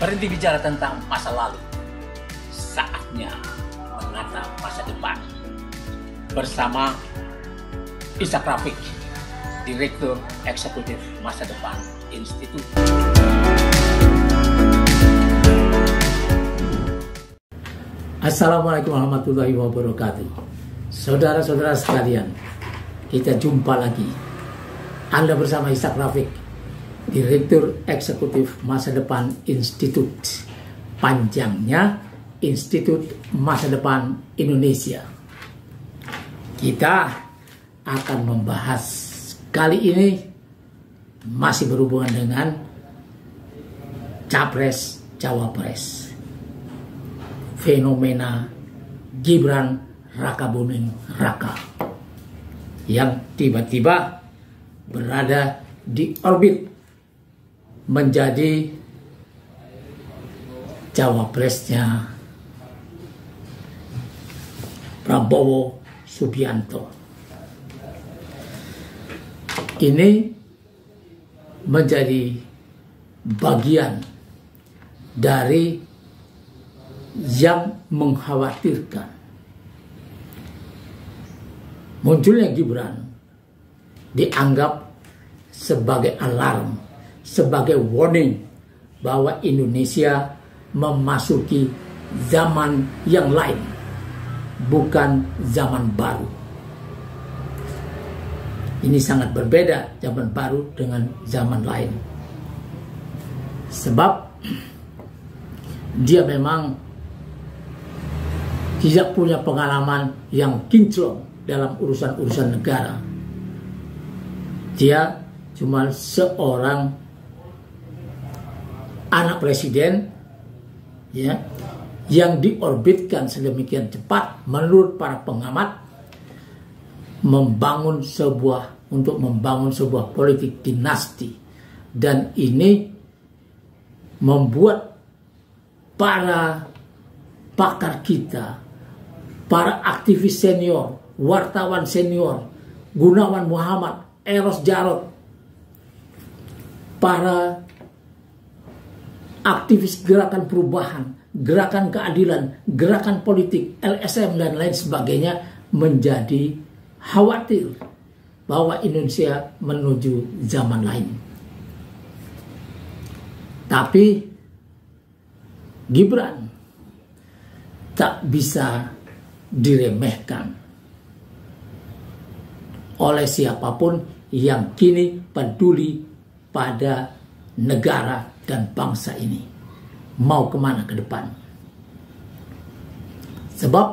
Berhenti bicara tentang masa lalu. Saatnya menatap masa depan. Bersama Ishak Rafiq, Direktur Eksekutif Masa Depan Institut. Assalamualaikum warahmatullahi wabarakatuh. Saudara-saudara sekalian, kita jumpa lagi. Anda bersama Ishak Rafiq, Direktur Eksekutif Masa Depan Institut. Panjangnya Institut Masa Depan Indonesia. Kita akan membahas kali ini masih berhubungan dengan Capres Cawapres. Fenomena Gibran Rakabuming Raka yang tiba-tiba berada di orbit menjadi cawapresnya Prabowo Subianto. Ini menjadi bagian dari yang mengkhawatirkan. Munculnya Gibran dianggap sebagai alarm, sebagai warning bahwa Indonesia memasuki zaman yang lain, bukan zaman baru. Ini sangat berbeda zaman baru dengan zaman lain. Sebab dia memang tidak punya pengalaman yang kinclong dalam urusan-urusan negara. Dia cuma seorang anak presiden, ya, yang diorbitkan sedemikian cepat menurut para pengamat untuk membangun sebuah politik dinasti, dan ini membuat para pakar kita, para aktivis senior, wartawan senior, Gunawan Muhammad, Eros Jarot, para aktivis gerakan perubahan, gerakan keadilan, gerakan politik, LSM dan lain sebagainya menjadi khawatir bahwa Indonesia menuju zaman lain. Tapi Gibran tak bisa diremehkan oleh siapapun yang kini peduli pada negara dan bangsa ini. Mau kemana ke depan? Sebab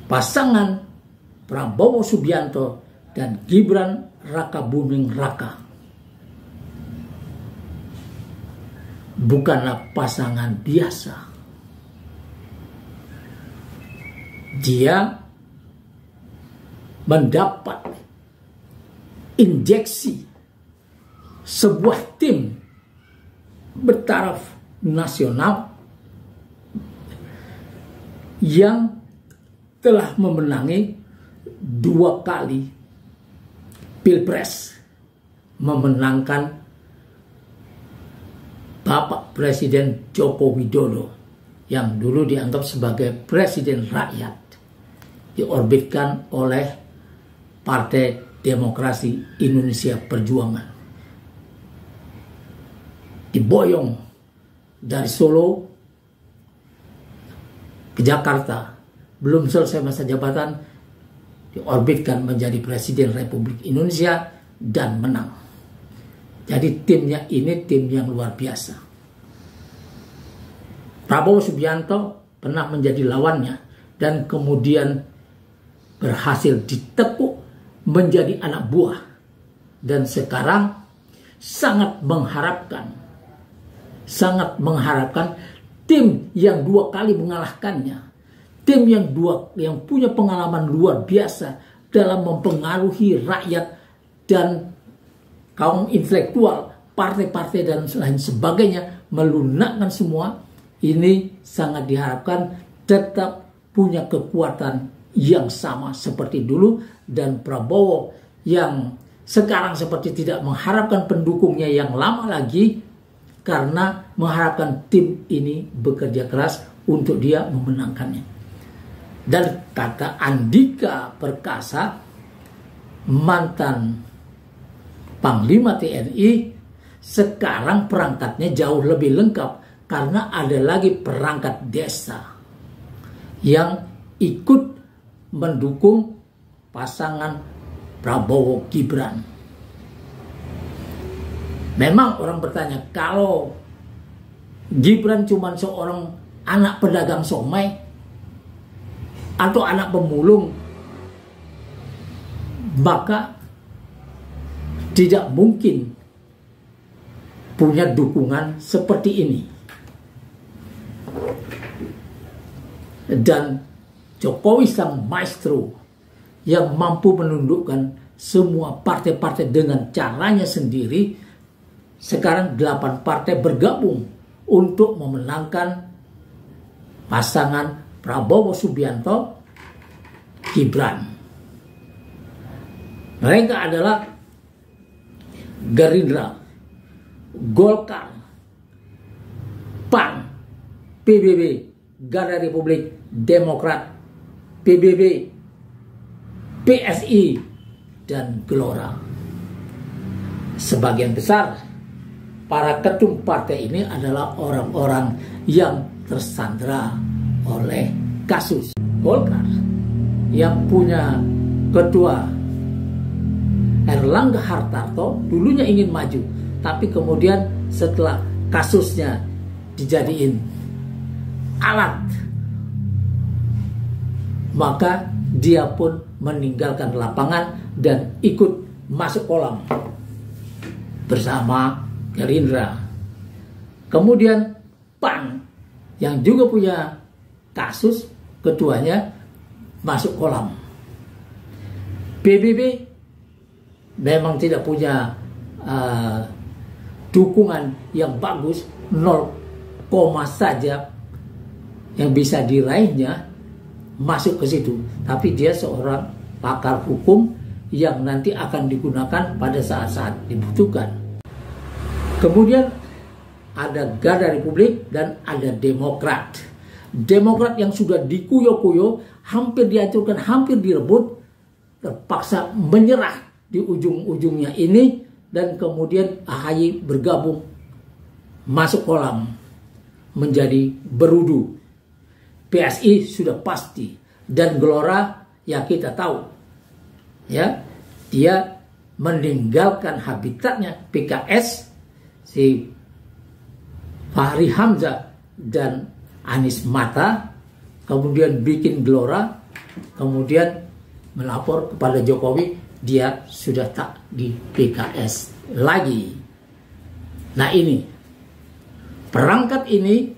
pasangan Prabowo Subianto dan Gibran Rakabuming Raka bukanlah pasangan biasa. Dia mendapat injeksi sebuah tim bertaraf nasional yang telah memenangi 2 kali Pilpres, memenangkan Bapak Presiden Joko Widodo yang dulu dianggap sebagai presiden rakyat, diorbitkan oleh Partai Demokrasi Indonesia Perjuangan, diboyong dari Solo ke Jakarta, belum selesai masa jabatan diorbitkan menjadi Presiden Republik Indonesia dan menang. Jadi timnya ini tim yang luar biasa. Prabowo Subianto pernah menjadi lawannya dan kemudian berhasil ditekuk menjadi anak buah. Dan sekarang sangat mengharapkan tim yang 2 kali mengalahkannya. Tim yang punya pengalaman luar biasa dalam mempengaruhi rakyat dan kaum intelektual, partai-partai dan lain sebagainya, melunakkan semua. Ini sangat diharapkan tetap punya kekuatan yang sama seperti dulu, dan Prabowo yang sekarang seperti tidak mengharapkan pendukungnya yang lama lagi, karena mengharapkan tim ini bekerja keras untuk dia memenangkannya. Dan kata Andika Perkasa, mantan Panglima TNI, sekarang perangkatnya jauh lebih lengkap karena ada lagi perangkat desa yang ikut mendukung pasangan Prabowo Gibran. Memang orang bertanya, kalau Gibran cuma seorang anak pedagang somai atau anak pemulung, maka tidak mungkin punya dukungan seperti ini. Dan Jokowi sang maestro yang mampu menundukkan semua partai-partai dengan caranya sendiri, sekarang 8 partai bergabung untuk memenangkan pasangan Prabowo Subianto Gibran. Mereka adalah Gerindra, Golkar, PAN, PBB, Garda Republik, Demokrat, PBB, PSI, dan Gelora. Sebagian besar para ketum partai ini adalah orang-orang yang tersandra oleh kasus. Golkar yang punya ketua Erlangga Hartarto dulunya ingin maju, tapi kemudian setelah kasusnya dijadiin alat, maka dia pun meninggalkan lapangan dan ikut masuk kolam bersama Gerindra. Kemudian PAN yang juga punya kasus, ketuanya masuk kolam. PBB memang tidak punya dukungan yang bagus, 0, saja yang bisa diraihnya masuk ke situ. Tapi dia seorang pakar hukum yang nanti akan digunakan pada saat-saat dibutuhkan. Kemudian ada Garda Republik dan ada Demokrat. Demokrat yang sudah dikuyo-kuyo, hampir dihancurkan, hampir direbut, terpaksa menyerah di ujung-ujungnya ini, dan kemudian AHY bergabung masuk kolam menjadi berudu. PSI sudah pasti, dan Gelora ya kita tahu ya, dia meninggalkan habitatnya PKS, si Fahri Hamzah dan Anies Mata, kemudian bikin Gelora, kemudian melapor kepada Jokowi, dia sudah tak di PKS lagi. Nah ini, perangkat ini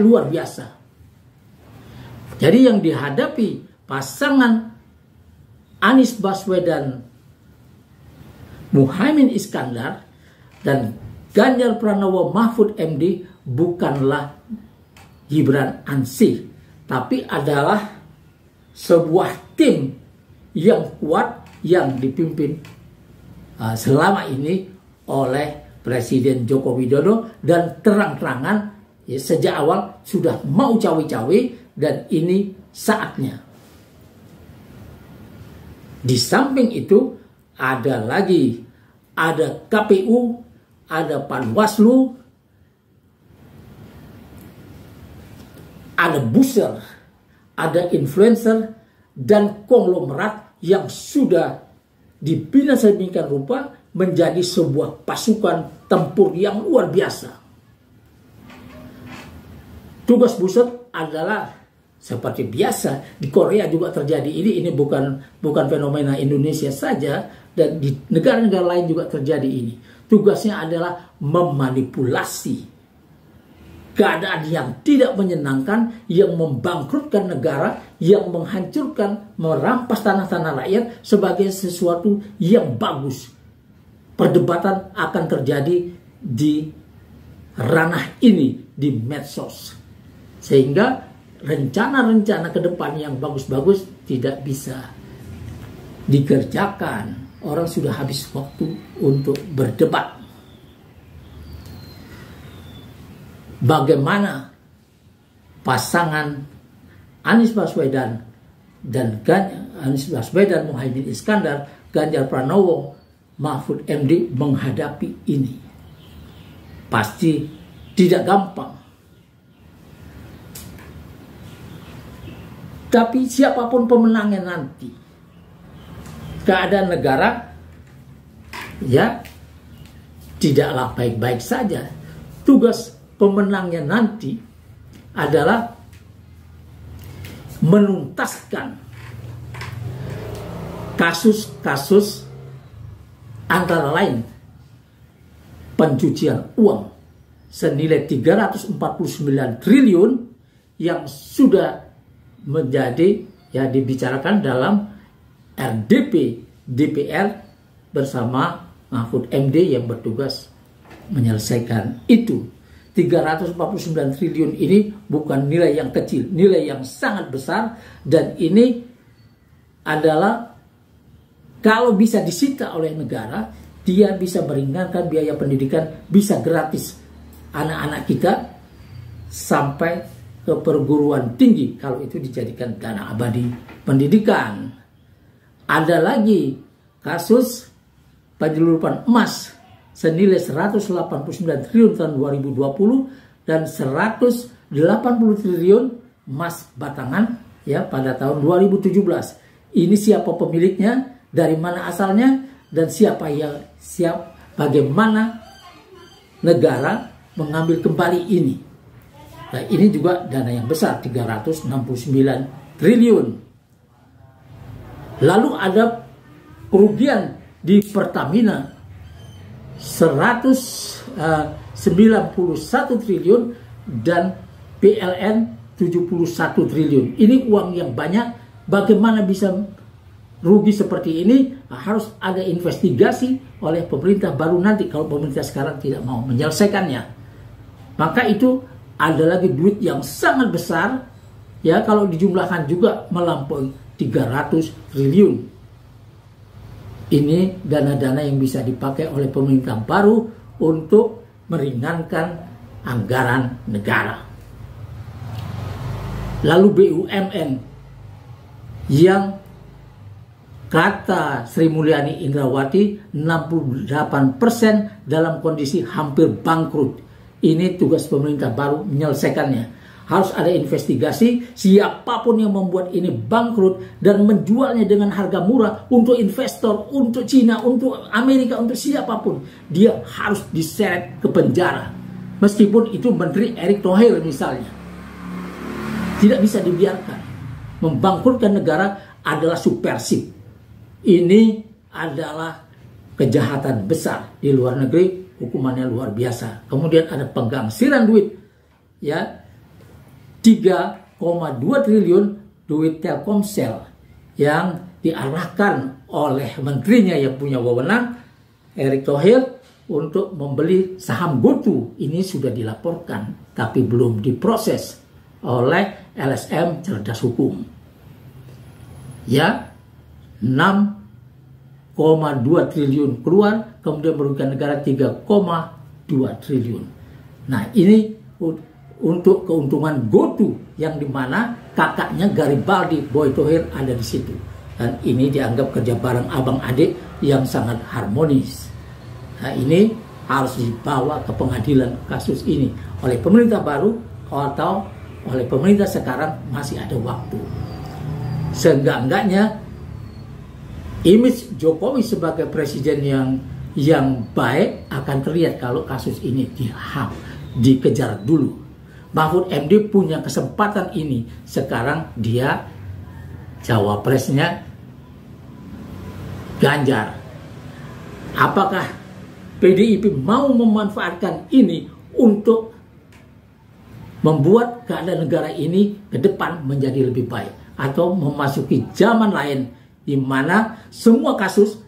luar biasa. Jadi yang dihadapi pasangan Anies Baswedan, Muhaimin Iskandar, dan Ganjar Pranowo Mahfud MD bukanlah Gibran ansih, tapi adalah sebuah tim yang kuat yang dipimpin selama ini oleh Presiden Joko Widodo, dan terang-terangan ya, sejak awal sudah mau cawe-cawe, dan ini saatnya. Di samping itu ada lagi, ada KPU, ada Panwaslu, ada buzzer, ada influencer, dan konglomerat yang sudah dibina sedemikian rupa menjadi sebuah pasukan tempur yang luar biasa. Tugas buzzer adalah seperti biasa di Korea juga terjadi. Ini bukan fenomena Indonesia saja, dan di negara-negara lain juga terjadi ini. Tugasnya adalah memanipulasi keadaan yang tidak menyenangkan, yang membangkrutkan negara, yang menghancurkan, merampas tanah-tanah rakyat sebagai sesuatu yang bagus. Perdebatan akan terjadi di ranah ini, di medsos. Sehingga rencana-rencana ke depan yang bagus-bagus tidak bisa dikerjakan. Orang sudah habis waktu untuk berdebat. bagaimana pasangan Anies Baswedan dan Muhaimin Iskandar, Ganjar Pranowo, Mahfud MD menghadapi ini. Pasti tidak gampang. Tapi siapapun pemenangnya nanti, keadaan negara ya tidaklah baik-baik saja. Tugas pemenangnya nanti adalah menuntaskan kasus-kasus antara lain pencucian uang senilai 349 triliun yang sudah menjadi ya dibicarakan dalam RDP DPR bersama Mahfud MD yang bertugas menyelesaikan itu. 349 triliun ini bukan nilai yang kecil, nilai yang sangat besar, dan ini adalah kalau bisa disita oleh negara, dia bisa meringankan biaya pendidikan, bisa gratis anak-anak kita sampai ke perguruan tinggi kalau itu dijadikan dana abadi pendidikan. Ada lagi kasus penyeludupan emas senilai 189 triliun tahun 2020 dan 180 triliun emas batangan ya pada tahun 2017. Ini siapa pemiliknya, dari mana asalnya, dan bagaimana negara mengambil kembali ini. Nah, ini juga dana yang besar, 369 triliun. Lalu ada kerugian di Pertamina 191 triliun dan PLN 71 triliun. Ini uang yang banyak. Bagaimana bisa rugi seperti ini? Harus ada investigasi oleh pemerintah baru nanti kalau pemerintah sekarang tidak mau menyelesaikannya. Maka itu ada lagi duit yang sangat besar ya, kalau dijumlahkan juga melampaui 300 triliun. Ini dana-dana yang bisa dipakai oleh pemerintah baru untuk meringankan anggaran negara. Lalu BUMN yang kata Sri Mulyani Indrawati 68% dalam kondisi hampir bangkrut. Ini tugas pemerintah baru menyelesaikannya. Harus ada investigasi siapapun yang membuat ini bangkrut dan menjualnya dengan harga murah untuk investor, untuk Cina, untuk Amerika, untuk siapapun. Dia harus diseret ke penjara. Meskipun itu Menteri Erick Thohir misalnya. Tidak bisa dibiarkan. Membangkrutkan negara adalah subversif. Ini adalah kejahatan besar di luar negeri, hukumannya luar biasa. Kemudian ada penggangsiran duit. Ya, 3,2 triliun duit Telkomsel yang diarahkan oleh menterinya yang punya wewenang, Erick Thohir, untuk membeli saham GoTo. Ini sudah dilaporkan tapi belum diproses oleh LSM Cerdas Hukum. Ya, 6,2 triliun keluar, kemudian merugikan negara 3,2 triliun. Nah, ini untuk keuntungan GoTo yang dimana kakaknya Garibaldi Boy Thohir ada di situ, dan ini dianggap kerja bareng abang adik yang sangat harmonis. Nah, ini harus dibawa ke pengadilan kasus ini oleh pemerintah baru atau oleh pemerintah sekarang, masih ada waktu. Seenggak-enggaknya image Jokowi sebagai presiden yang baik akan terlihat kalau kasus ini dikejar dulu. Mahfud MD punya kesempatan ini. Sekarang dia cawapresnya Ganjar. Apakah PDIP mau memanfaatkan ini untuk membuat keadaan negara ini ke depan menjadi lebih baik, atau memasuki zaman lain di mana semua kasus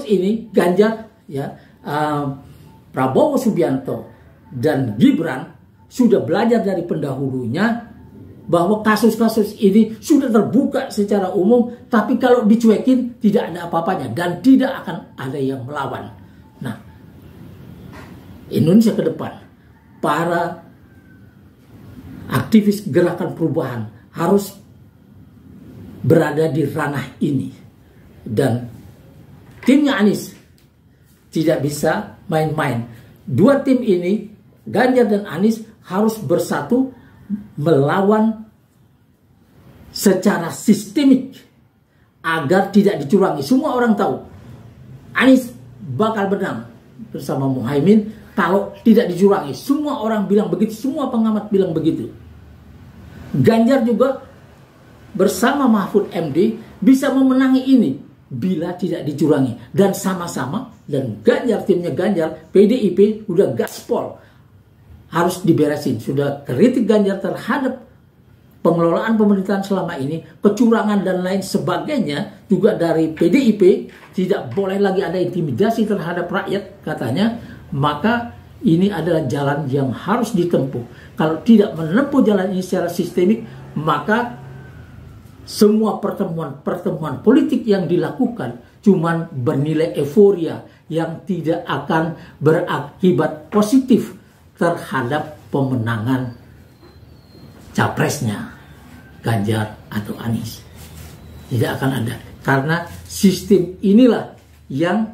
ini Ganjar, ya, Prabowo Subianto dan Gibran sudah belajar dari pendahulunya bahwa kasus-kasus ini sudah terbuka secara umum, tapi kalau dicuekin tidak ada apa-apanya dan tidak akan ada yang melawan. Nah, Indonesia ke depan, para aktivis gerakan perubahan harus berada di ranah ini. Dan timnya Anies tidak bisa main-main. Dua tim ini, Ganjar dan Anies, harus bersatu melawan secara sistemik agar tidak dicurangi. Semua orang tahu Anies bakal menang bersama Muhaimin kalau tidak dicurangi. Semua orang bilang begitu, semua pengamat bilang begitu. Ganjar juga bersama Mahfud MD bisa memenangi ini bila tidak dicurangi. Dan sama-sama, dan Ganjar, timnya Ganjar, PDIP udah gaspol, harus diberesin. Sudah kritik Ganjar terhadap pengelolaan pemerintahan selama ini, kecurangan dan lain sebagainya, juga dari PDIP. Tidak boleh lagi ada intimidasi terhadap rakyat katanya. Maka ini adalah jalan yang harus ditempuh. Kalau tidak menempuh jalan ini secara sistemik, maka semua pertemuan politik yang dilakukan cuman bernilai euforia yang tidak akan berakibat positif terhadap pemenangan capresnya Ganjar atau Anies. Tidak akan ada. Karena sistem inilah yang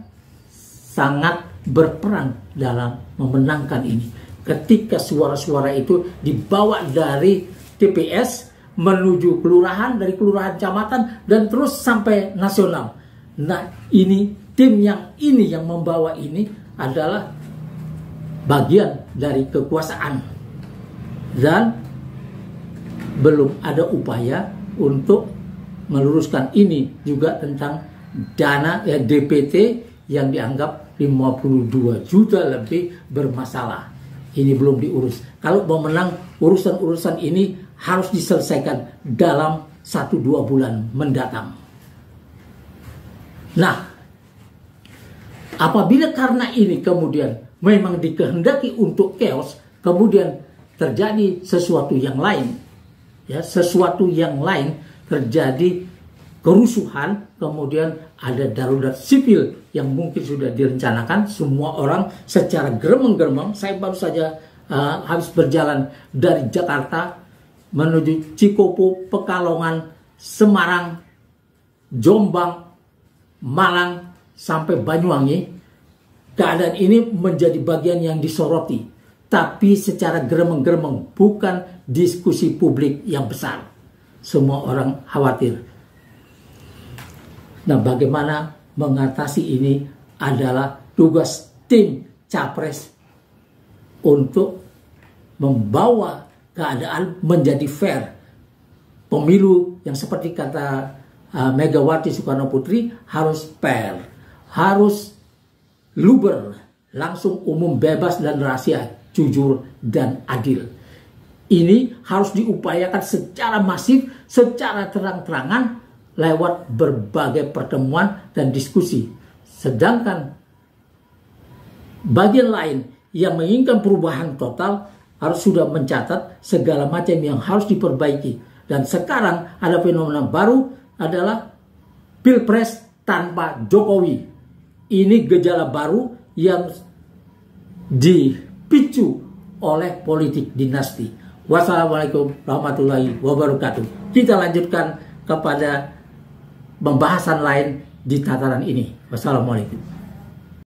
sangat berperan dalam memenangkan ini. Ketika suara-suara itu dibawa dari TPS menuju kelurahan, dari kelurahan kecamatan, dan terus sampai nasional. Nah, ini tim yang membawa ini adalah bagian dari kekuasaan. Dan belum ada upaya untuk meluruskan ini juga tentang dana DPT yang dianggap 52 juta lebih bermasalah. Ini belum diurus. Kalau mau menang, urusan-urusan ini harus diselesaikan dalam 1-2 bulan mendatang. Nah, apabila karena ini kemudian memang dikehendaki untuk chaos, kemudian terjadi sesuatu yang lain, ya, sesuatu yang lain, terjadi kerusuhan, kemudian ada darurat sipil yang mungkin sudah direncanakan, semua orang secara geremeng-geremeng. Saya baru saja habis berjalan dari Jakarta menuju Cikopo, Pekalongan, Semarang, Jombang, Malang, sampai Banyuwangi. Keadaan ini menjadi bagian yang disoroti, tapi secara geremeng-geremeng, bukan diskusi publik yang besar. Semua orang khawatir. Nah, bagaimana mengatasi ini adalah tugas tim capres untuk membawa keadaan menjadi fair. Pemilu yang seperti kata Megawati Soekarno Putri harus fair, harus luber, langsung, umum, bebas dan rahasia, jujur dan adil. Ini harus diupayakan secara masif, secara terang-terangan lewat berbagai pertemuan dan diskusi. Sedangkan bagian lain yang menginginkan perubahan total harus sudah mencatat segala macam yang harus diperbaiki. Dan sekarang ada fenomena baru adalah Pilpres tanpa Jokowi. Ini gejala baru yang dipicu oleh politik dinasti. Wassalamualaikum warahmatullahi wabarakatuh. Kita lanjutkan kepada pembahasan lain di tataran ini. Wassalamualaikum.